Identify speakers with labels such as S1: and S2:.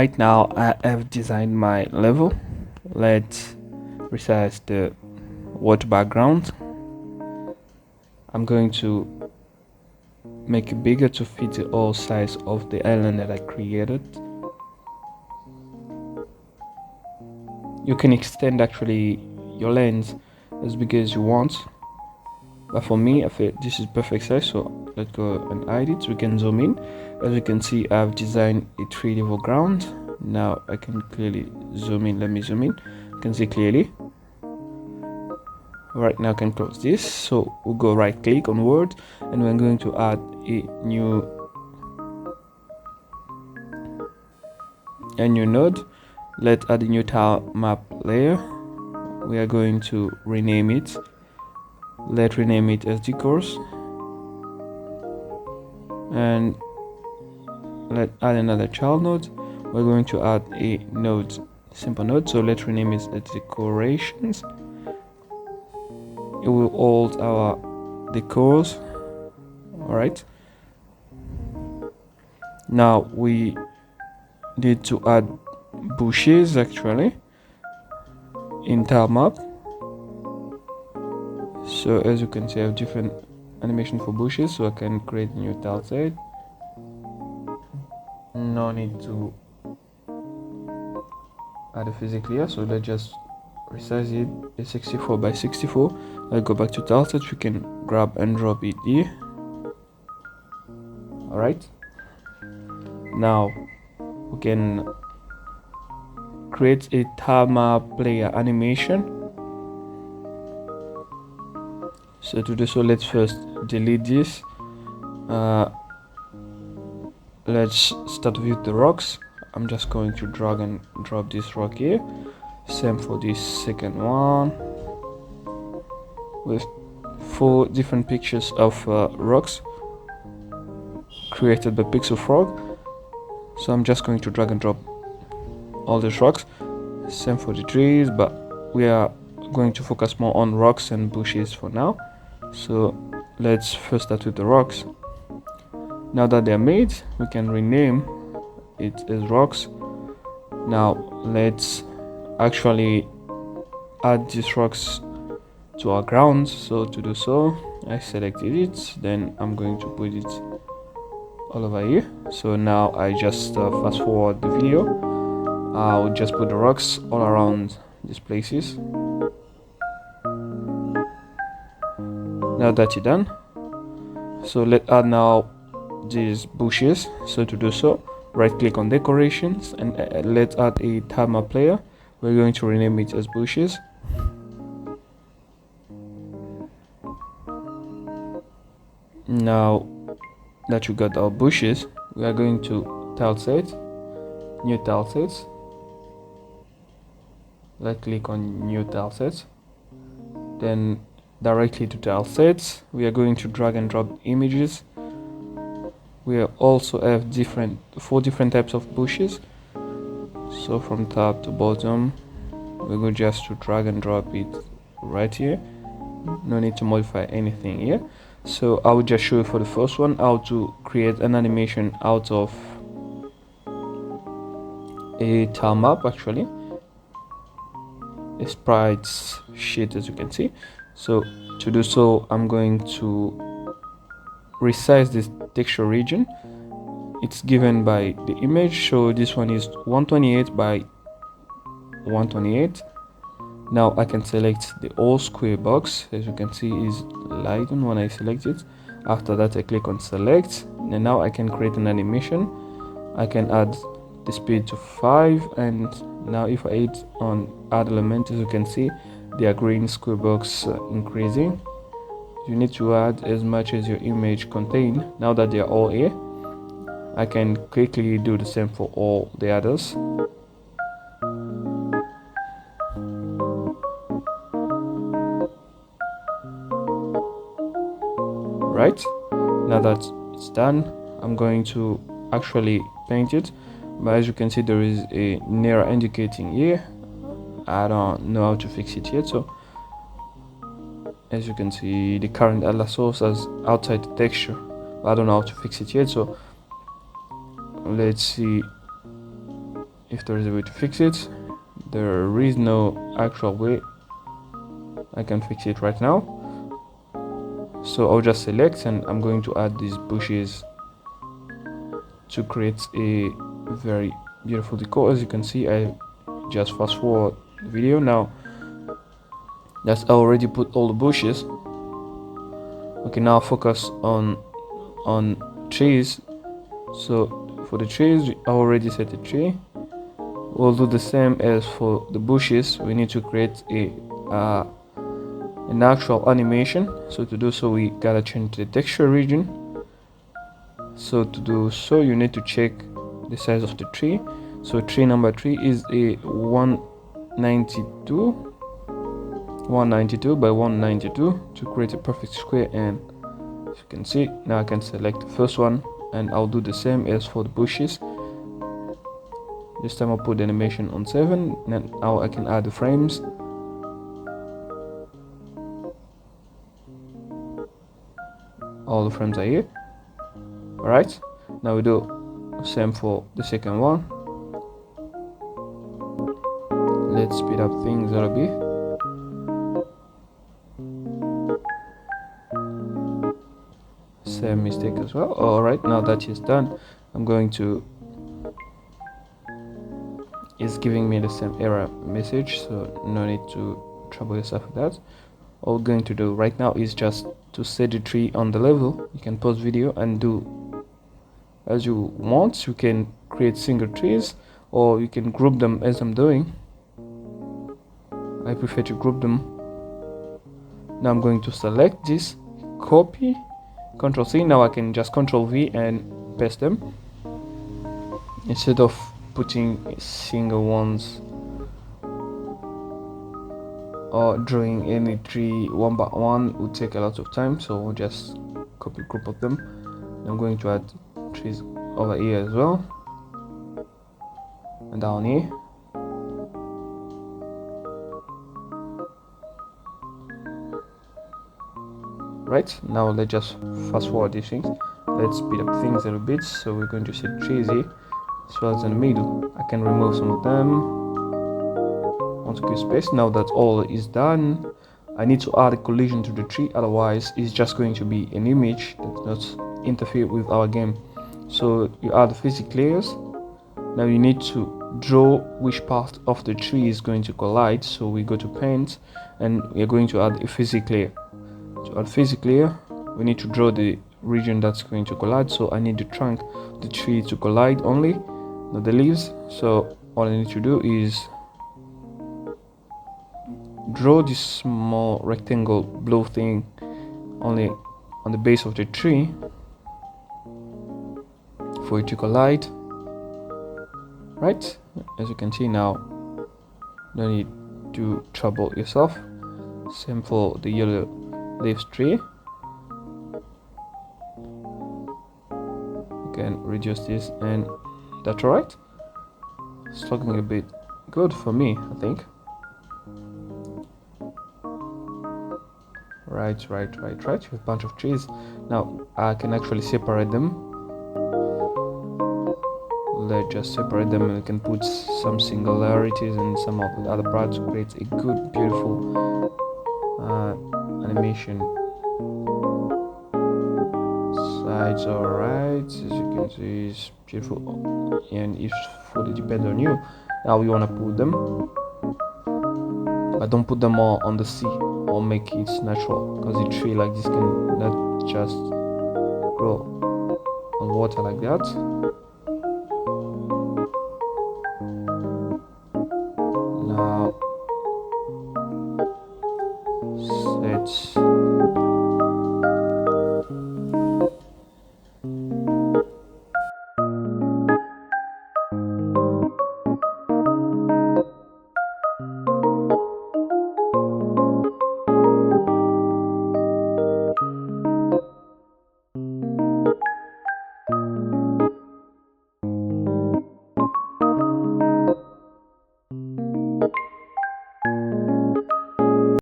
S1: Right now I have designed my level. Let's resize the water background. I'm going to make it bigger to fit the whole size of the island that I created. You can extend actually your lens as big as you want, but for me I feel this is perfect size, so let's go and hide it. We can zoom in. As you can see, I've designed a 3D foreground. Now I can clearly zoom in. Let me zoom in. You can see clearly. Right now I can close this. So we'll go right click on word and we're going to add a new node. Let's add a new tile map layer. We are going to rename it. Let's rename it as decors, and let's add another child node. We're going to add a node, simple node, so let's rename it as decorations. It will hold our decors. All right, now we need to add bushes actually in tile map. So as you can see, I have different animation for bushes, so I can create a new tile set. No need to add it physically here, so let's just resize it. It's 64 by 64. I'll go back to tile set. We can grab and drop it here. All right, now we can create a tile map player animation. So to do so, let's first delete this. Let's start with the rocks. I'm just going to drag and drop this rock here. Same for this second one, with 4 different pictures of rocks created by Pixel Frog. So I'm just going to drag and drop all these rocks. Same for the trees, but we are going to focus more on rocks and bushes for now. So let's first start with the rocks. Now that they're made, we can rename it as rocks. Now let's actually add these rocks to our ground. So to do so, I selected it, then I'm going to put it all over here. So now I just fast forward the video. I'll just put the rocks all around these places. Now that you're done, so let's add now these bushes. So to do so, right click on decorations and let's add a tile map player. We're going to rename it as bushes. Now that you got our bushes, we are going to tile set, new tile sets. Let's click on new tile sets, then directly to tile sets. We are going to drag and drop images. We also have 4 different types of bushes. So from top to bottom, we're going just to drag and drop it right here. No need to modify anything here. So I will just show you for the first one how to create an animation out of a tile map, actually a sprites sheet, as you can see. So to do so, I'm going to resize this texture region. It's given by the image, so this one is 128 by 128. Now I can select the whole square box. As you can see, is lightened when I select it. After that, I click on select, and now I can create an animation. I can add the speed to 5, and now if I hit on add element, as you can see, the green square box increasing. You need to add as much as your image contain. Now that they are all here, I can quickly do the same for all the others. Right, now that it's done, I'm going to actually paint it, but as you can see, there is a error indicating here. I don't know how to fix it yet. So as you can see, the current atlas source is outside the texture, but I don't know how to fix it yet. So let's see if there is a way to fix it. There is no actual way I can fix it right now, so I'll just select, and I'm going to add these bushes to create a very beautiful decor. As you can see, I just fast forward the video now. That's I already put all the bushes. Okay, now focus on trees. So for the trees, I already set a tree. We'll do the same as for the bushes. We need to create an actual animation. So to do so, we gotta change the texture region. So to do so, you need to check the size of the tree. So tree number 3 is a 192 by 192 to create a perfect square. And as you can see, now I can select the first one, and I'll do the same as for the bushes. This time I'll put the animation on 7, and now I can add the frames. All the frames are here. Alright, now we do the same for the second one. Let's speed up things a little bit. Same mistake as well. Alright, now that is done, I'm going to, it's giving me the same error message, so no need to trouble yourself with that. All we're going to do right now is just to set the tree on the level. You can pause video and do as you want. You can create single trees, or you can group them as I'm doing. I prefer to group them. Now I'm going to select this, copy, Ctrl C. Now I can just Ctrl V and paste them instead of putting single ones or drawing any tree one by one would take a lot of time. So we'll just copy group of them. I'm going to add trees over here as well, and down here. Right, now let's just fast forward these things. Let's speed up things a little bit. So we're going to set trees here as well as in the middle. I can remove some of them onto give space. Now that all is done, I need to add a collision to the tree, otherwise it's just going to be an image that does not interfere with our game. So you add the physics layers. Now you need to draw which part of the tree is going to collide. So we go to paint, and we are going to add a physics layer. To add physics layer, we need to draw the region that's going to collide. So I need the trunk of the tree to collide only, not the leaves. So all I need to do is draw this small rectangle blue thing only on the base of the tree for it to collide. Right, as you can see now, no need to trouble yourself. Same for the yellow leaves tree. You can reduce this, and that's alright. It's looking a bit good for me, I think. Right. We have a bunch of trees. Now I can actually separate them. Let's just separate them, and we can put some singularities and some of the other parts to create a good, beautiful animation. Sides alright, as you can see, it's beautiful, and it fully depends on you. Now we want to put them, but don't put them all on the sea, or make it natural, because a tree like this can not just grow on water like that. Now set